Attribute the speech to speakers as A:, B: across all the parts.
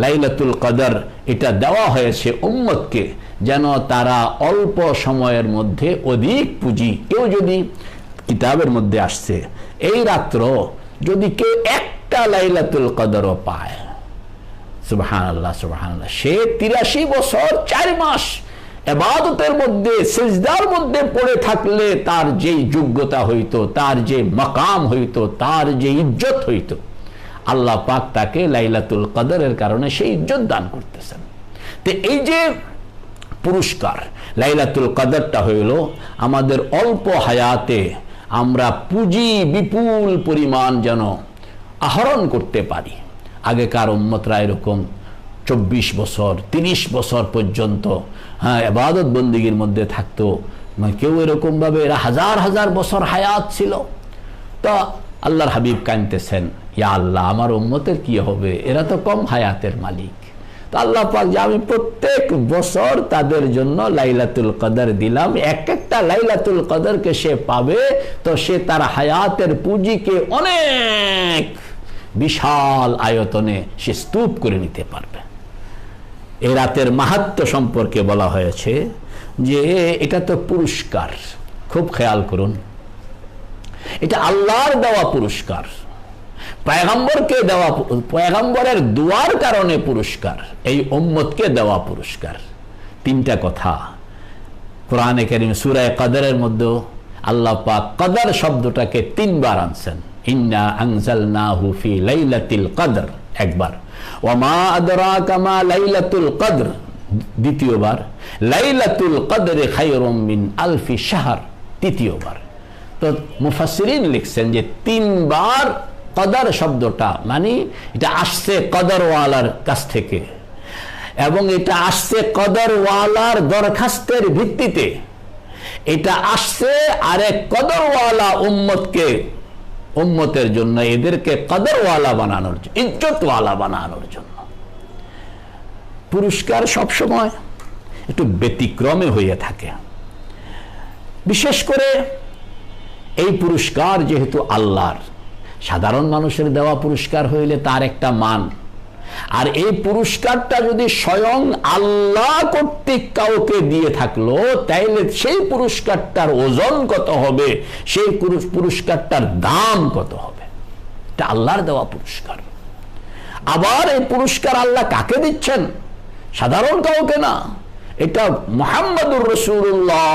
A: লাইলাতুল কদর এটা দেওয়া হয়েছে উম্মতকে, যেন তারা অল্প সময়ের মধ্যে অধিক পুঁজি, কেউ যদি কিতাবের মধ্যে আসছে এই রাত্র যদি কেউ একটা লাইলাতুল কদরও পায়, সুবহানাল্লাহ সুবহানাল্লাহ, সে 83 বছর 4 মাস ইবাদতের মধ্যে সিজদার মধ্যে পড়ে থাকলে তার যে যোগ্যতা হইতো, তার যে মাকাম হইতো, তার যে ইজ্জত হইতো, আল্লাহ পাক তাকে লাইলাতুল কদরের কারণে সেই ইজ্জত দান করতেছেন। তো এই যে পুরস্কার লাইলাতুল কদরটা হইল আমাদের অল্প হায়াতে আমরা পুঁজি বিপুল পরিমাণ যেন আহরণ করতে পারি। আগেকার উম্মতরা এরকম 24 বছর 30 বছর পর্যন্ত ইবাদত বন্দেগীর মধ্যে থাকতো, কেউ এরকম ভাবে এরা হাজার হাজার বছর হায়াত ছিল। তো আল্লাহর হাবিব কাঁদতেছেন, ইয়া আল্লাহ আমার উম্মতের কি হবে, এরা তো কম হায়াতের মালিক। তো আল্লাহ পাক যে আমি প্রত্যেক বছর তাদের জন্য লাইলাতুল কদর দিলাম, এক একটা লাইলাতুল কদরকে সে পাবে তো সে তার হায়াতের পুঁজিকে অনেক বিশাল আয়তনে সে স্তূপ করে নিতে পারবে। এই রাতের মাহাত্ম্য সম্পর্কে বলা হয়েছে যে এটা তো পুরস্কার, খুব খেয়াল করুন, এটা আল্লাহর দেওয়া পুরস্কার, পয়গম্বরকে দেওয়া, পয়গম্বরের দুয়ার কারণে পুরস্কার, এই উম্মতকে দেওয়া পুরস্কার। 3টা কথা কোরআনে কারীম সূরা কদরের মধ্যে আল্লাহ পাক কদর শব্দটাকে 3 বার আনছেন। ইন্না আনজালনাহু ফি লাইলাতিল কদর একবার, ওয়া মা আদরাকা মা লাইলাতুল কদর দ্বিতীয়বার, লাইলাতুল কদরে খায়রুম মিন আলফি শাহর তৃতীয়বার। তো মুফাসসিরিন লিখছেন যে 3 বার কদর শব্দটা মানে এটা আসছে কদরওয়ালার কাছ থেকে, এবং এটা আসছে কদরওয়ালার দরখাস্তের ভিত্তিতে, এটা আসছে আরেক কদরওয়ালা উম্মতকে, উম্মতের জন্য, এদেরকে কদরওয়ালা বানানোর জন্য, ইজ্জতওয়ালা বানানোর জন্য। পুরস্কার সবসময় একটু ব্যতিক্রমে হয়ে থাকে, বিশেষ করে এই পুরস্কার যেহেতু আল্লাহর, সাধারণ মানুষের দেওয়া পুরস্কার হইলে তার একটা মান, আর এই পুরস্কারটা যদি স্বয়ং আল্লাহ কর্তৃক কাউকে দিয়ে থাকলো তাইলে সেই পুরস্কারটার ওজন কত হবে, সেই পুরস্কারটার দাম কত হবে। এটা আল্লাহর দেওয়া পুরস্কার। আবার এই পুরস্কার আল্লাহ কাকে দিচ্ছেন? সাধারণ কাউকে না, এটা মুহাম্মদুর রাসূলুল্লাহ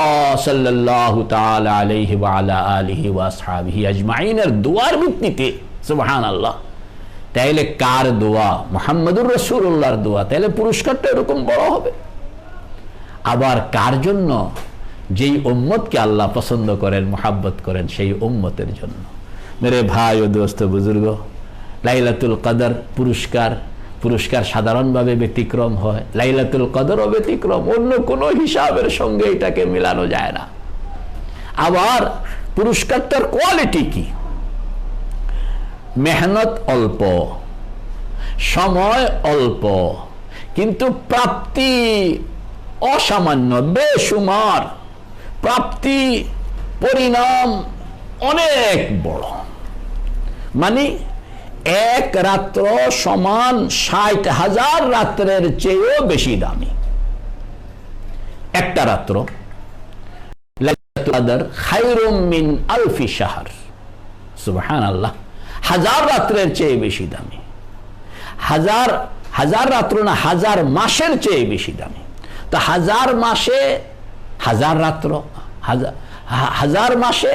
A: সাল্লাল্লাহু তাআলা আলাইহি ওয়া আলা আলিহি ওয়া আসহাবিহি আজমাইনের দোয়ার ভিত্তিতে। সুবহানাল্লাহ। তাইলে কার দোয়া? মুহাম্মদুর রাসূলুল্লাহর দোয়া, তাইলে পুরস্কারটা এরকম বড় হবে। আবার কার জন্য? যেই উম্মতকে আল্লাহ পছন্দ করেন, মুহাব্বত করেন, সেই উম্মতের জন্য। মেরে ভাই ও দোস্ত বুজুর্গ, লাইলাতুল কদর পুরস্কার, পুরস্কার সাধারণভাবে ব্যতিক্রম হয়, লাইলাতুল কদরও ব্যতিক্রম, অন্য কোনো হিসাবের সঙ্গে এটাকে মিলানো যায় না। আবার পুরস্কারটার কোয়ালিটি কি? মেহনত অল্প, সময় অল্প, কিন্তু প্রাপ্তি অসামান্য, বেশুমার প্রাপ্তি, পরিণাম অনেক বড়। মানে এক রাত্র সমান 60,000 রাত্রের চেয়েও বেশি দামি একটা রাত্র। লাইলাতুল কদর খায়রুম মিন আলফি শাহর। সুবহানাল্লাহ। 1000 রাত্রের চেয়ে বেশি দামি, হাজার রাত্র না, 1000 মাসের চেয়ে বেশি দামি। তো 1000 মাসে 1000 রাত্র, 1000 মাসে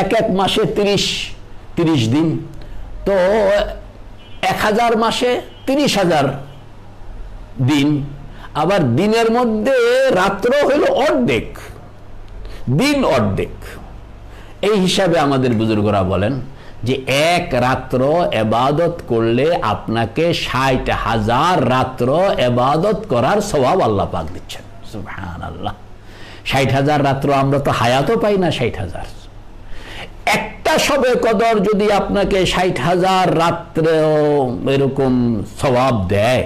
A: এক মাসে 30 দিন, তো 1000 মাসে 30,000 দিন। আবার দিনের মধ্যে রাত্র হইল অর্ধেক, দিন অর্ধেক। এই হিসাবে আমাদের বুজুর্গরা বলেন যে এক রাত্র ইবাদত করলে আপনাকে 60,000 রাত্র ইবাদত করার সওয়াব আল্লাহ পাক দিচ্ছেন। সুবহানাল্লাহ। 60,000 রাত্র আমরা তো হায়াতও পাই না। 60,000 একটা শবে কদর যদি আপনাকে 60,000 রাত্র এরকম সওয়াব দেয়,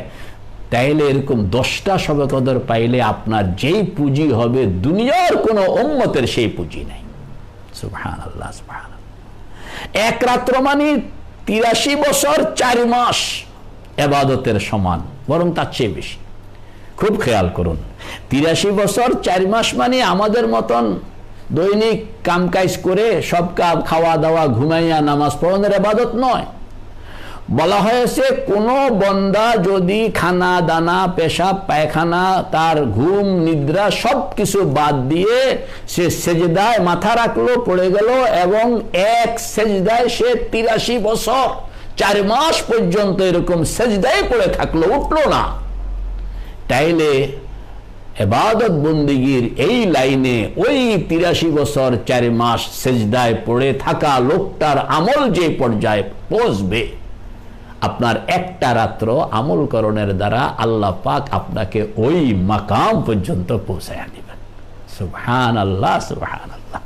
A: তাইলে এরকম 10টা শবে কদর পাইলে আপনার যেই পুঁজি হবে দুনিয়ার কোনো উম্মতের সেই পুঁজি নাই। সুবহানাল্লাহ সুবহানাল্লাহ। এক রাত্র মানে 83 বছর 4 মাস ইবাদতের সমান। বরং তার চেয়ে বেশি। খুব খেয়াল করুন, 83 বছর 4 মাস মানে আমাদের মতন দৈনিক কামকাজ করে সব খাওয়া দাওয়া ঘুমাইয়া নামাজ পড়ানোর ইবাদত নয়। বলা হয়েছে কোনো বন্দা যদি খানা দানা পেশাব পায়খানা তার ঘুম নিদ্রা সব কিছু বাদ দিয়ে সে সেজদায় মাথা রাখলো, পড়ে গেল এবং এক সেজদায় সে 83 বছর 4 মাস পর্যন্ত এরকম সেজদায় পড়ে থাকলো, উঠলো না, তাইলে ইবাদত বন্দিগির এই লাইনে ওই 83 বছর 4 মাস সেজদায় পড়ে থাকা লোকটার আমল যে পর্যায়ে পৌঁছবে, আপনার একটা রাত্র আমল করণের দ্বারা আল্লাহ পাক আপনাকে ওই মাকাম পর্যন্ত পৌঁছায় দিবেন। সুবহানাল্লাহ, সুবহানাল্লাহ।